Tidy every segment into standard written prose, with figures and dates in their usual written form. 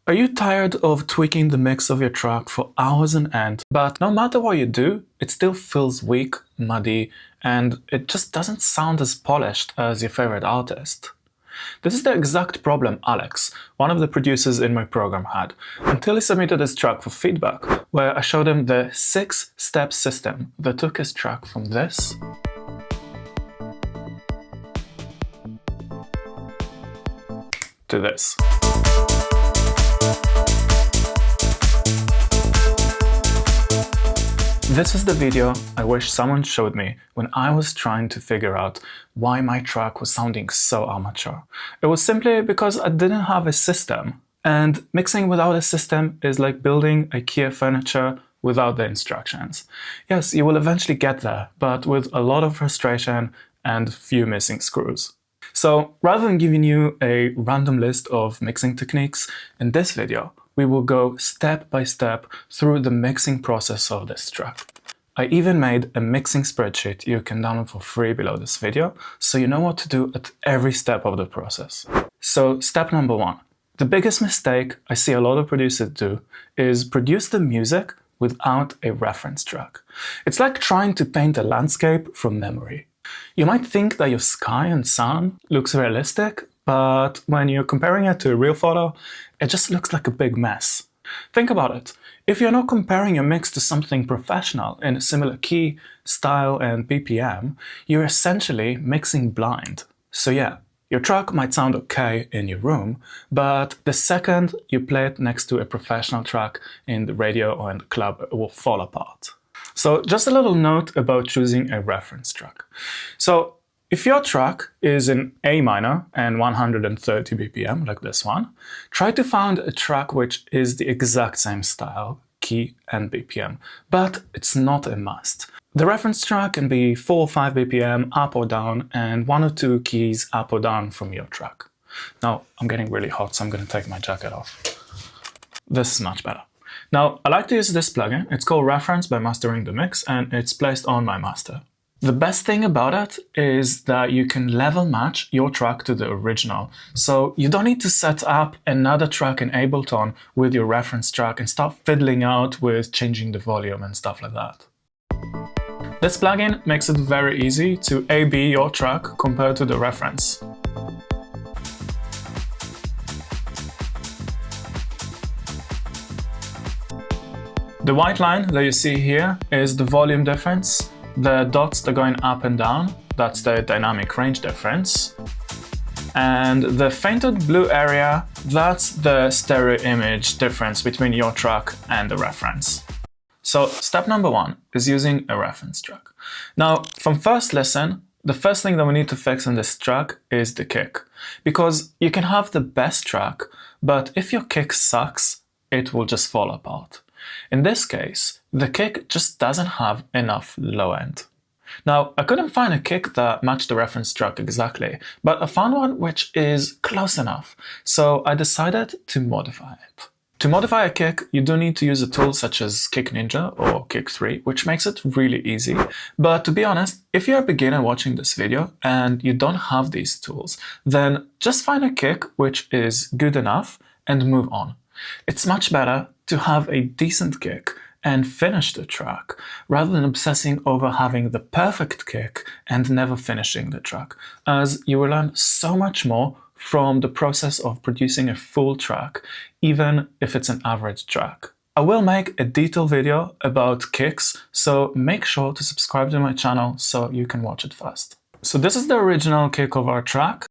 Are you tired of tweaking the mix of your track for hours on end, but no matter what you do, it still feels weak, muddy, and it just doesn't sound as polished as your favorite artist? This is the exact problem Alex, one of the producers in my program, had, until he submitted his track for feedback, where I showed him the 6-step system that took his track from this to this. This is the video I wish someone showed me when I was trying to figure out why my track was sounding so amateur. It was simply because I didn't have a system, and mixing without a system is like building IKEA furniture without the instructions. Yes, you will eventually get there, but with a lot of frustration and few missing screws. So rather than giving you a random list of mixing techniques, in this video we will go step by step through the mixing process of this track. I even made a mixing spreadsheet you can download for free below this video, so you know what to do at every step of the process. So step number 1. The biggest mistake I see a lot of producers do is produce the music without a reference track. It's like trying to paint a landscape from memory. You might think that your sky and sun looks realistic, but when you're comparing it to a real photo, it just looks like a big mess. Think about it. If you're not comparing your mix to something professional in a similar key, style, and BPM, you're essentially mixing blind. So yeah, your track might sound okay in your room, but the second you play it next to a professional track in the radio or in the club, it will fall apart. So just a little note about choosing a reference track. So if your track is in A minor and 130 BPM, like this one, try to find a track which is the exact same style, key, and BPM, but it's not a must. The reference track can be 4 or 5 BPM up or down, and 1 or 2 keys up or down from your track. Now, I'm getting really hot, so I'm going to take my jacket off. This is much better. Now, I like to use this plugin. It's called Reference by Mastering the Mix, and it's placed on my master. The best thing about it is that you can level match your track to the original, so you don't need to set up another track in Ableton with your reference track and start fiddling out with changing the volume and stuff like that. This plugin makes it very easy to A/B your track compared to the reference. The white line that you see here is the volume difference. The dots that are going up and down, that's the dynamic range difference. And the fainted blue area, that's the stereo image difference between your track and the reference. So step number 1 is using a reference track. Now, from first listen, the first thing that we need to fix in this track is the kick. Because you can have the best track, but if your kick sucks, it will just fall apart. In this case, the kick just doesn't have enough low end. Now, I couldn't find a kick that matched the reference track exactly, but I found one which is close enough, so I decided to modify it. To modify a kick, you do need to use a tool such as Kick Ninja or Kick 3, which makes it really easy. But to be honest, if you're a beginner watching this video and you don't have these tools, then just find a kick which is good enough and move on. It's much better to have a decent kick and finish the track, rather than obsessing over having the perfect kick and never finishing the track, as you will learn so much more from the process of producing a full track, even if it's an average track. I will make a detailed video about kicks, so make sure to subscribe to my channel so you can watch it first. So this is the original kick of our track,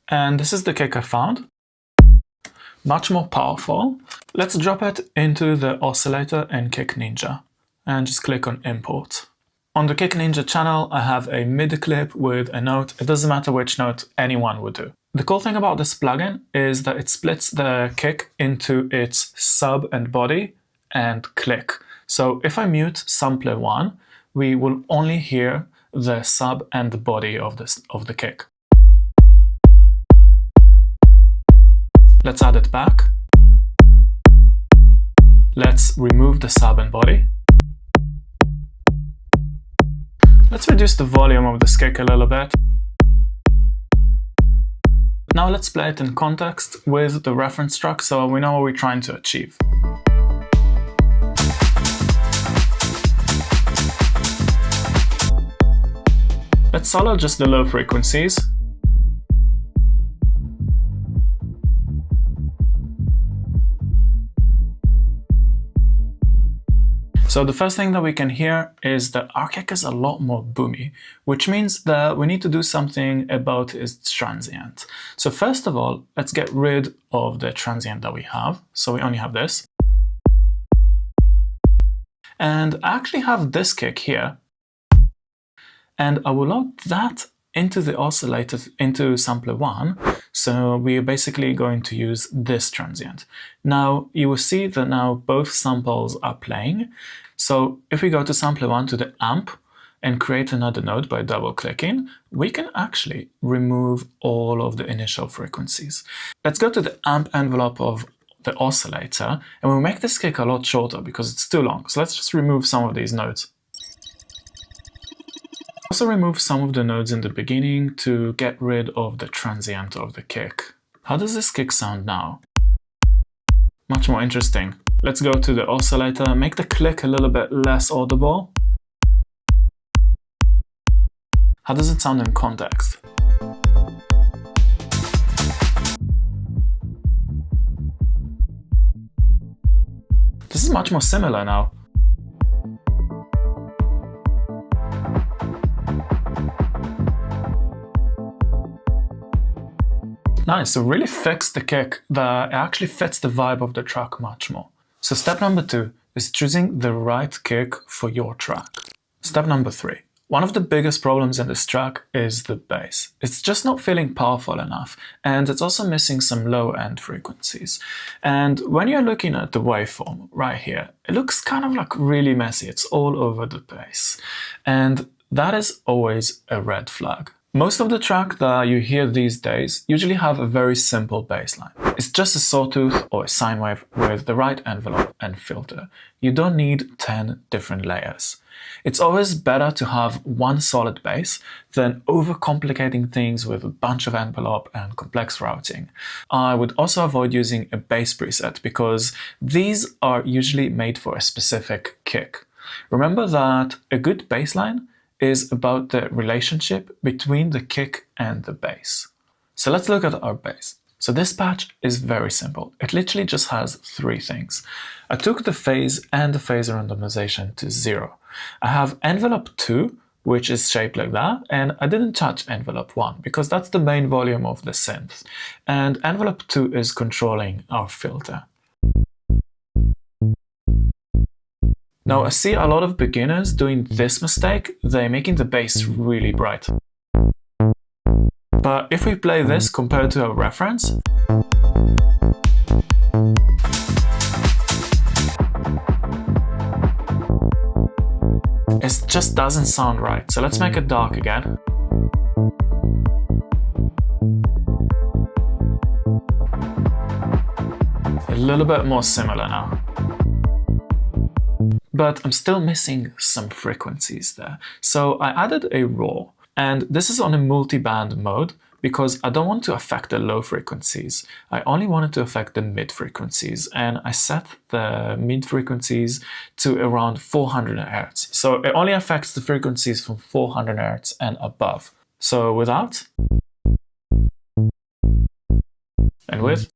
and this is the kick I found. Much more powerful. Let's drop it into the oscillator in Kick Ninja and just click on Import. On the Kick Ninja channel, I have a MIDI clip with a note. It doesn't matter which note, anyone would do. The cool thing about this plugin is that it splits the kick into its sub and body and click. So if I mute sampler 1, we will only hear the sub and the body of the kick. Let's add it back. Let's remove the sub and body. Let's reduce the volume of this kick a little bit. Now let's play it in context with the reference track so we know what we're trying to achieve. Let's solo just the low frequencies. So the first thing that we can hear is that our kick is a lot more boomy, which means that we need to do something about its transient. So first of all, let's get rid of the transient that we have. So we only have this. And I actually have this kick here. And I will load that into the oscillator, into sampler 1. So we're basically going to use this transient. Now you will see that now both samples are playing. So if we go to sampler 1 to the amp and create another node by double clicking, we can actually remove all of the initial frequencies. Let's go to the amp envelope of the oscillator and we'll make this kick a lot shorter because it's too long. So let's just remove some of these nodes. Also remove some of the nodes in the beginning to get rid of the transient of the kick. How does this kick sound now? Much more interesting. Let's go to the oscillator, make the click a little bit less audible. How does it sound in context? This is much more similar now. Nice, so really fixed the kick that it actually fits the vibe of the track much more. So step number 2 is choosing the right kick for your track. Step number 3. One of the biggest problems in this track is the bass. It's just not feeling powerful enough, and it's also missing some low-end frequencies. And when you're looking at the waveform right here, it looks kind of like really messy. It's all over the place. And that is always a red flag. Most of the track that you hear these days usually have a very simple bass line. It's just a sawtooth or a sine wave with the right envelope and filter. You don't need 10 different layers. It's always better to have one solid bass than overcomplicating things with a bunch of envelope and complex routing. I would also avoid using a bass preset because these are usually made for a specific kick. Remember that a good bass line is about the relationship between the kick and the bass. So let's look at our bass. So this patch is very simple. It literally just has 3 things. I took the phase and the phasor randomization to 0. I have envelope 2, which is shaped like that, and I didn't touch envelope 1 because that's the main volume of the synth. And envelope 2 is controlling our filter. Now I see a lot of beginners doing this mistake, they're making the bass really bright. But if we play this compared to a reference, it just doesn't sound right. So let's make it dark again. A little bit more similar now. But I'm still missing some frequencies there. So I added a raw, and this is on a multi-band mode because I don't want to affect the low frequencies. I only wanted to affect the mid frequencies, and I set the mid frequencies to around 400 Hz. So it only affects the frequencies from 400 Hz and above. So without and with.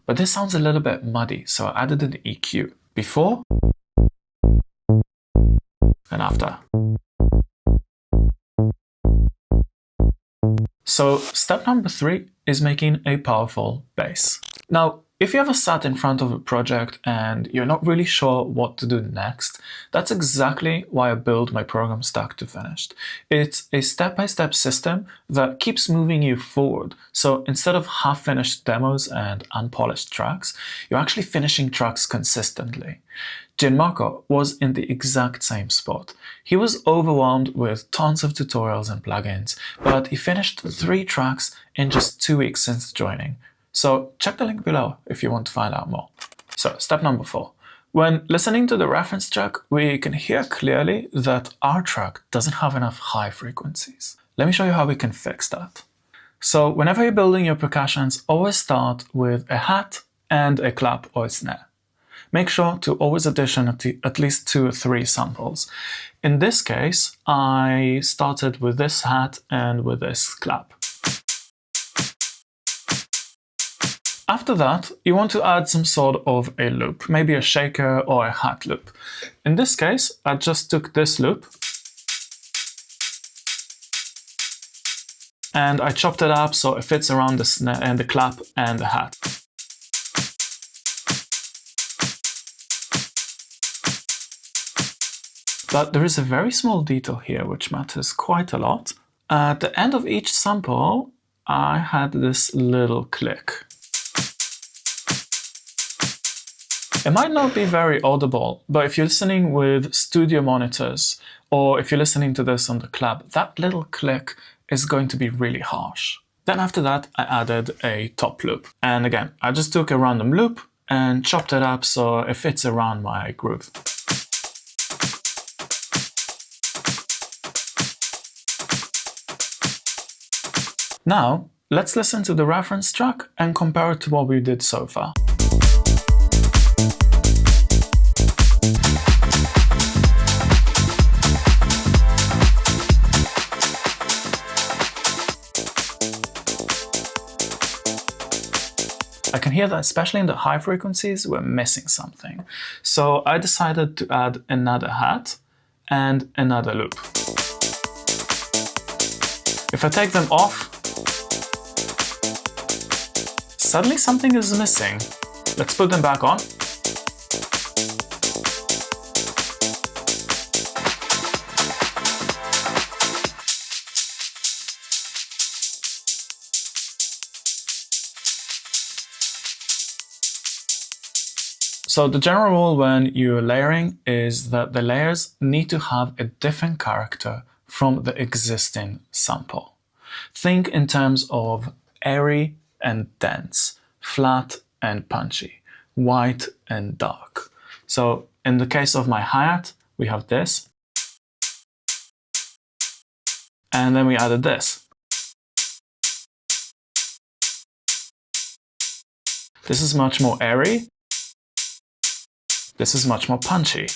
But this sounds a little bit muddy, so I added an EQ before and after. So step number 3 is making a powerful bass. Now, if you ever sat in front of a project and you're not really sure what to do next, that's exactly why I build my program Start to Finished. It's a step-by-step system that keeps moving you forward. So instead of half-finished demos and unpolished tracks, you're actually finishing tracks consistently. Gianmarco was in the exact same spot. He was overwhelmed with tons of tutorials and plugins, but he finished 3 tracks in just 2 weeks since joining. So check the link below if you want to find out more. So step number 4. When listening to the reference track, we can hear clearly that our track doesn't have enough high frequencies. Let me show you how we can fix that. So whenever you're building your percussions, always start with a hat and a clap or a snare. Make sure to always addition at least 2 or 3 samples. In this case, I started with this hat and with this clap. After that, you want to add some sort of a loop, maybe a shaker or a hat loop. In this case, I just took this loop and I chopped it up so it fits around the snare and the clap and the hat. But there is a very small detail here which matters quite a lot. At the end of each sample, I had this little click. It might not be very audible, but if you're listening with studio monitors, or if you're listening to this on the clap, that little click is going to be really harsh. Then after that, I added a top loop. And again, I just took a random loop and chopped it up so it fits around my groove. Now, let's listen to the reference track and compare it to what we did so far. I can hear that especially in the high frequencies, we're missing something. So I decided to add another hat and another loop. If I take them off, suddenly something is missing. Let's put them back on. So the general rule when you're layering is that the layers need to have a different character from the existing sample. Think in terms of airy and dense, flat and punchy, white and dark. So in the case of my hi-hat, we have this, and then we added this. This is much more airy. This is much more punchy.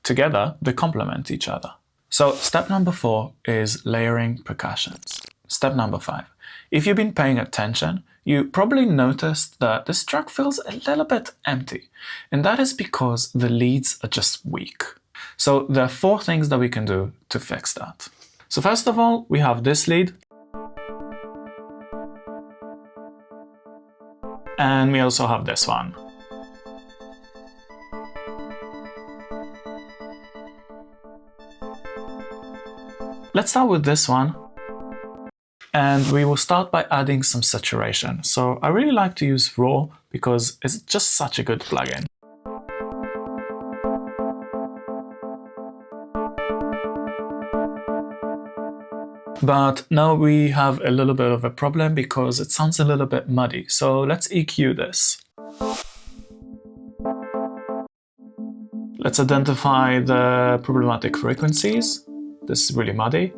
Together, they complement each other. So step number 4 is layering percussions. Step number 5. If you've been paying attention, you probably noticed that this track feels a little bit empty. And that is because the leads are just weak. So there are 4 things that we can do to fix that. So first of all, we have this lead. And we also have this one. Let's start with this one, and we will start by adding some saturation. So I really like to use Raw because it's just such a good plugin. But now we have a little bit of a problem because it sounds a little bit muddy. So let's EQ this. Let's identify the problematic frequencies. This is really muddy.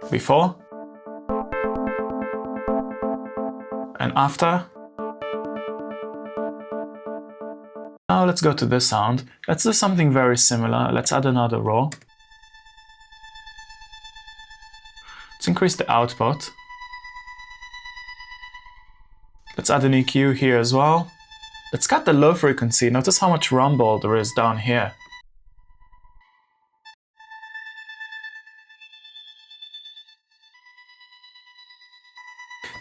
Before and after. Now let's go to this sound. Let's do something very similar. Let's add another raw. Let's increase the output. Let's add an EQ here as well. Let's cut the low frequency. Notice how much rumble there is down here.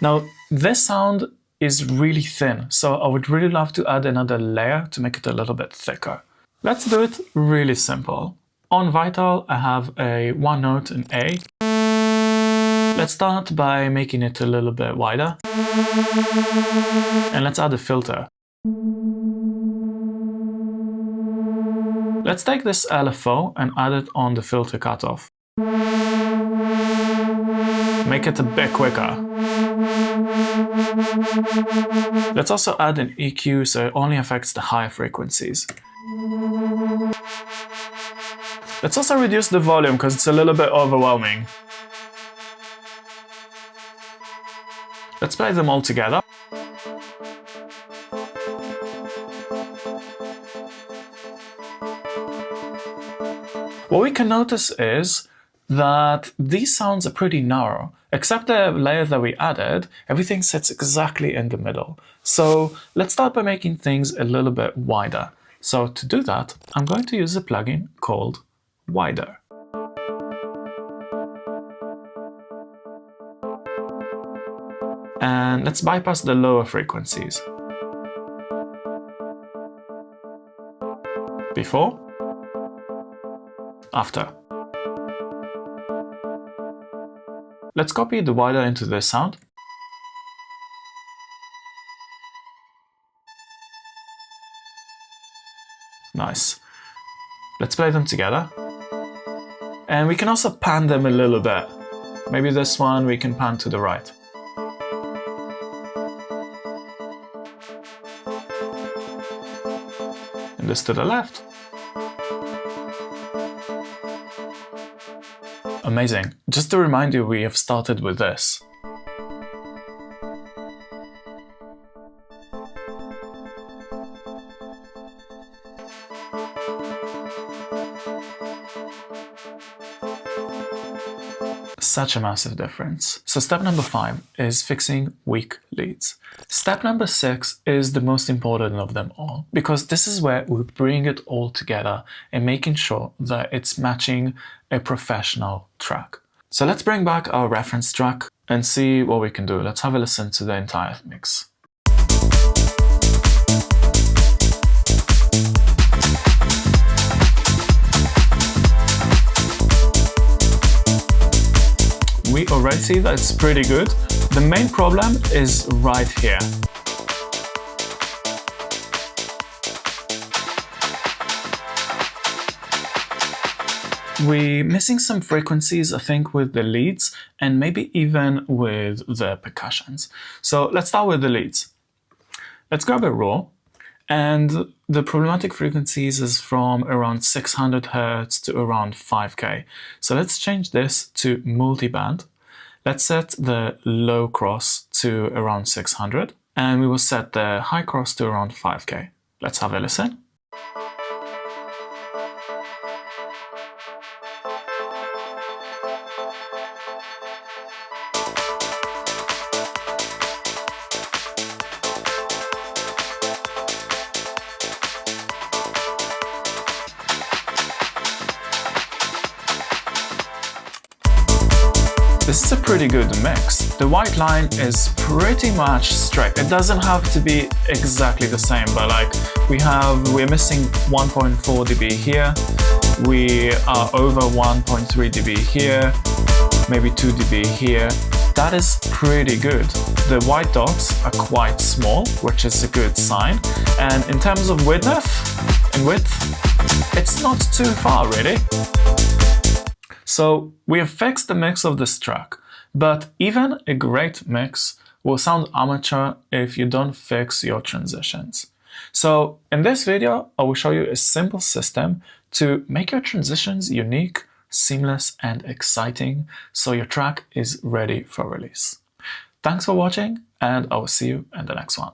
Now, this sound is really thin, so I would really love to add another layer to make it a little bit thicker. Let's do it really simple. On Vital, I have a one note in A. Let's start by making it a little bit wider. And let's add a filter. Let's take this LFO and add it on the filter cutoff. make it a bit quicker. Let's also add an EQ so it only affects the higher frequencies. Let's also reduce the volume because it's a little bit overwhelming. Let's play them all together. What we can notice is that these sounds are pretty narrow. Except the layer that we added, everything sits exactly in the middle. So let's start by making things a little bit wider. So to do that, I'm going to use a plugin called Wider. And let's bypass the lower frequencies. Before, after. Let's copy the wider into this sound. Nice. Let's play them together. And we can also pan them a little bit. Maybe this one we can pan to the right. And this to the left. Amazing. Just to remind you, we have started with this. Such a massive difference. So step number 5 is fixing weak leads. Step number 6 is the most important of them all, because this is where we bring it all together and making sure that it's matching a professional track. So let's bring back our reference track and see what we can do. Let's have a listen to the entire mix. We already see that it's pretty good. The main problem is right here. We're missing some frequencies, I think, with the leads and maybe even with the percussions. So let's start with the leads. Let's grab a raw, and the problematic frequencies is from around 600 Hz to around 5K. So let's change this to multiband. Let's set the low cross to around 600, and we will set the high cross to around 5K. Let's have a listen. This is a pretty good mix. The white line is pretty much straight. It doesn't have to be exactly the same, but like we're missing 1.4 dB here. We are over 1.3 dB here, maybe 2 dB here. That is pretty good. The white dots are quite small, which is a good sign. And in terms of width, it's not too far really. So we have fixed the mix of this track, but even a great mix will sound amateur if you don't fix your transitions. So in this video, I will show you a simple system to make your transitions unique, seamless, and exciting so your track is ready for release. Thanks for watching, and I will see you in the next one.